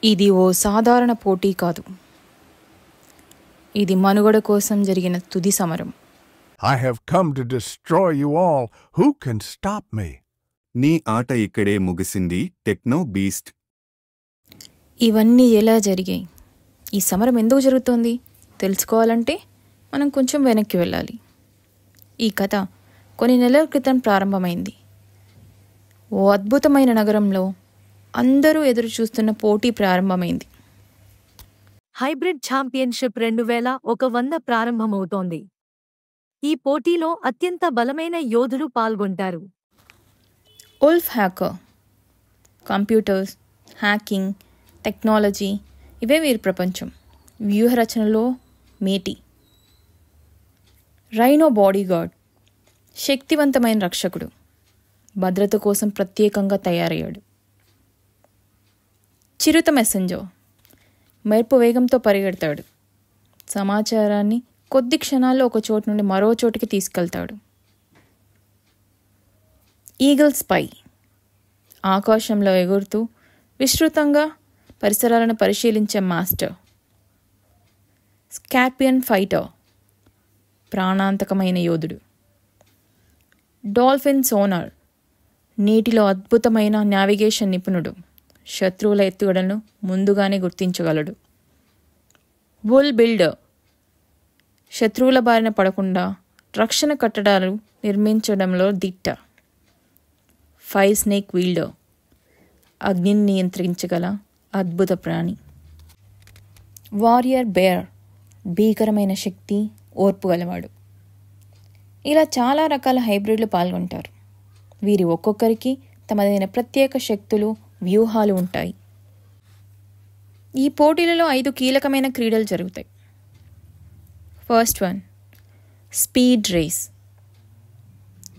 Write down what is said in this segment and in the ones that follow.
ఇది ఓ సాధారణ పోటీ కాదు. ఇది మనుగడ కోసం జరిగిన తుది సమరం. I have come to destroy you all. Who can stop me? నీ ఆట ఇక్కడే ముగిసింది, టెక్నో బీస్ట్. ఇవన్నీ ఎలా జరిగాయి? ఈ సమరం ఎందుకు జరుగుతోంది తెలుసుకోవాలంటే మనం కొంచెం వెనక్కి వెళ్ళాలి. ఈ కథ కొన్ని నెలల క్రితం ప్రారంభమైంది. ఓ అద్భుతమైన నగరంలో అందరూ ఎదురు చూస్తున్న పోటీ ప్రారంభమైంది. హైబ్రిడ్ ఛాంపియన్షిప్ 2001 ప్రారంభమవుతోంది. ఈ పోటీలో అత్యంత బలమైన యోధులు పాల్గొంటారు. Wolf hacker. Computers, hacking, technology ఇవే వీరి ప్రపంచం. వ్యూహరచనలో మేటి. Rhino bodyguard. శక్తివంతమైన రక్షకుడు. భద్రత కోసం ప్రత్యేకంగా తయారయ్యాడు. చిరుత మెసెంజర్. మెరుపు వేగంతో పరిగెడతాడు. సమాచారాన్ని కొద్ది క్షణాల్లో ఒక చోటు నుండి మరో చోటుకి తీసుకెళ్తాడు. Eagle spy. ఆకాశంలో ఎగురుతూ విస్తృతంగా పరిసరాలను పరిశీలించే మాస్టర్. Scorpion fighter. ప్రాణాంతకమైన యోధుడు. Dolphin sonar. నీటిలో అద్భుతమైన నావిగేషన్ నిపుణుడు. శత్రువుల ఎత్తుగడలను ముందుగానే గుర్తించగలడు. Bull builder. శత్రువుల బారిన పడకుండా రక్షణ కట్టడాలు నిర్మించడంలో దిట్ట. Fire snake wielder. అగ్నిని నియంత్రించగల అద్భుత ప్రాణి. Warrior bear. భీకరమైన శక్తి, ఓర్పు గలవాడు. ఇలా చాలా రకాల హైబ్రిడ్లు పాల్గొంటారు. వీరి ఒక్కొక్కరికి తమదైన ప్రత్యేక శక్తులు, వ్యూహాలు ఉంటాయి. ఈ పోటీలలో 5 కీలకమైన క్రీడలు జరుగుతాయి. First one, speed race.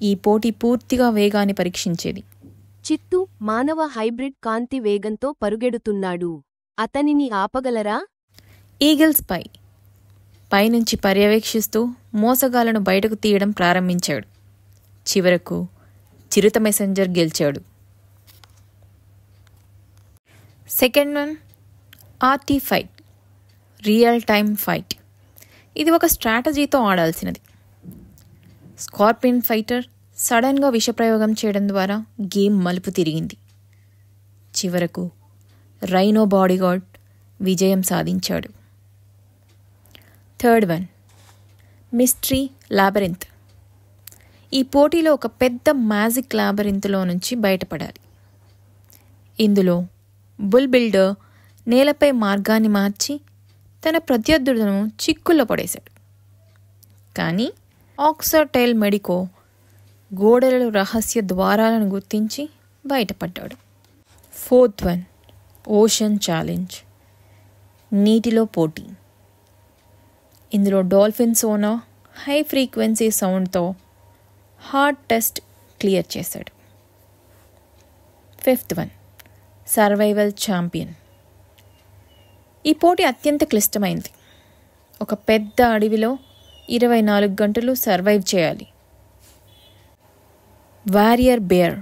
ఈ పోటీ పూర్తిగా వేగాన్ని పరీక్షించేది. చిత్తు మానవ హైబ్రిడ్ కాంతి వేగంతో పరుగెడుతున్నాడు. అతనిని ఆపగలరా? Eagle spy. పైనుంచి పర్యవేక్షిస్తూ మోసగాలను బయటకు తీయడం ప్రారంభించాడు. చివరకు చిరుత మెసెంజర్ గెలిచాడు. Second one, RT fight. Real time fight. ఇది ఒక స్ట్రాటజీతో ఆడాల్సినది. స్కార్పియన్ ఫైటర్ సడన్గా విషప్రయోగం చేయడం ద్వారా గేమ్ మలుపు తిరిగింది. చివరకు రైనో బాడీగార్డ్ విజయం సాధించాడు. Third one, mystery labyrinth. ఈ పోటీలో ఒక పెద్ద మ్యాజిక్ లాబరింత్లో నుంచి బయటపడాలి. ఇందులో బుల్ బిల్డర్ నేలపై మార్గాన్ని మార్చి తన ప్రత్యర్థులను చిక్కుల్లో పడేశాడు. కానీ ఆక్సర్టైల్ మెడికో గోడలలో రహస్య ద్వారాలను గుర్తించి బయటపడ్డాడు. Fourth one, ocean challenge. నీటిలో పోటీ. ఇందులో డాల్ఫిన్ సోనార్ హై ఫ్రీక్వెన్సీ సౌండ్తో హార్డ్ టెస్ట్ క్లియర్ చేశాడు. Fifth one, survival champion. ఈ పోటీ అత్యంత క్లిష్టమైనది. ఒక పెద్ద అడవిలో 24 గంటలు సర్వైవ్ చేయాలి. వారియర్ బేర్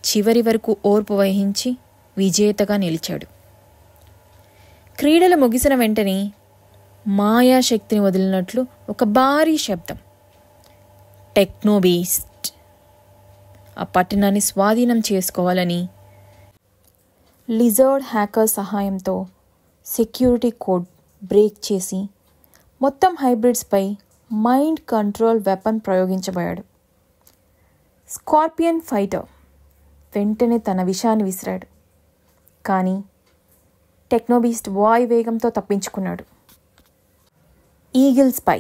చివరి వరకు ఓర్పు వహించి విజేతగా నిలిచాడు. క్రీడలు ముగిసిన వెంటనే మాయాశక్తిని వదిలినట్లు ఒక భారీ శబ్దం. టెక్నోబీస్ట్ ఆ పట్టణాన్ని స్వాధీనం చేసుకోవాలని లిజర్డ్ హ్యాకర్ సహాయంతో సెక్యూరిటీ కోడ్ బ్రేక్ చేసి మొత్తం హైబ్రిడ్స్పై మైండ్ కంట్రోల్ వెపన్ ప్రయోగించబోయాడు. స్కార్పియన్ ఫైటర్ వెంటనే తన విషాన్ని విసిరాడు. కానీ టెక్నోబీస్ట్ వాయువేగంతో తప్పించుకున్నాడు. ఈగిల్ స్పై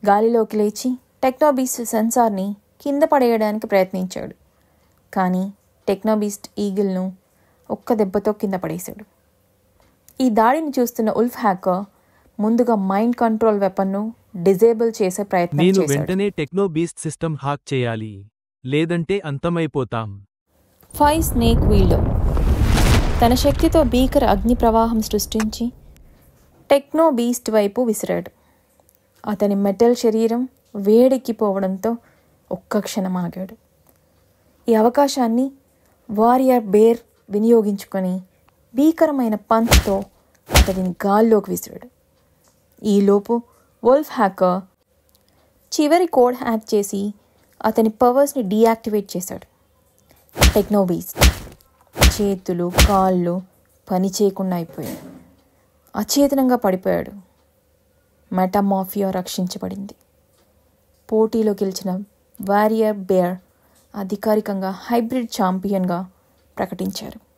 గాలిలోకి లేచి టెక్నోబీస్ట్ సెన్సార్ని కింద పడేయడానికి ప్రయత్నించాడు. కానీ టెక్నోబీస్ట్ ఈగిల్ను ఒక్క దెబ్బతో కింద పడేశాడు. ఈ దాడిని చూస్తున్న ఉల్ఫ్ హ్యాకర్ ముందుగా మైండ్ కంట్రోల్ వెపన్ను డిజేబుల్ చేసే ప్రయత్నం చేశాడు. నేను వెంటనే టెక్నో బీస్ట్ సిస్టమ్ హ్యాక్ చేయాలి, లేదంటే అంతమైపోతాం. ఫైర్ స్నేక్ వీల్డర్ తన శక్తితో భీకర అగ్ని ప్రవాహం సృష్టించి టెక్నో బీస్ట్ వైపు విసిరాడు. అతని మెటల్ శరీరం వేడెక్కిపోవడంతో ఒక్క క్షణం ఆగాడు. ఈ అవకాశాన్ని వారియర్ బేర్ వినియోగించుకొని భీకరమైన పంచ్తో అతడిని గాల్లోకి విసిరాడు. ఈలోపు వోల్ఫ్ హ్యాకర్ చివరి కోడ్ హ్యాక్ చేసి అతని పవర్స్ని డీయాక్టివేట్ చేశాడు. టెక్నోబీస్ట్ చేతులు కాళ్ళు పని చేయకుండా అయిపోయాయి. అచేతనంగా పడిపోయాడు. మెటామాఫియా రక్షించబడింది. పోటీలో గెలిచిన వారియర్ బేర్ అధికారికంగా హైబ్రిడ్ ఛాంపియన్గా ప్రకటించారు.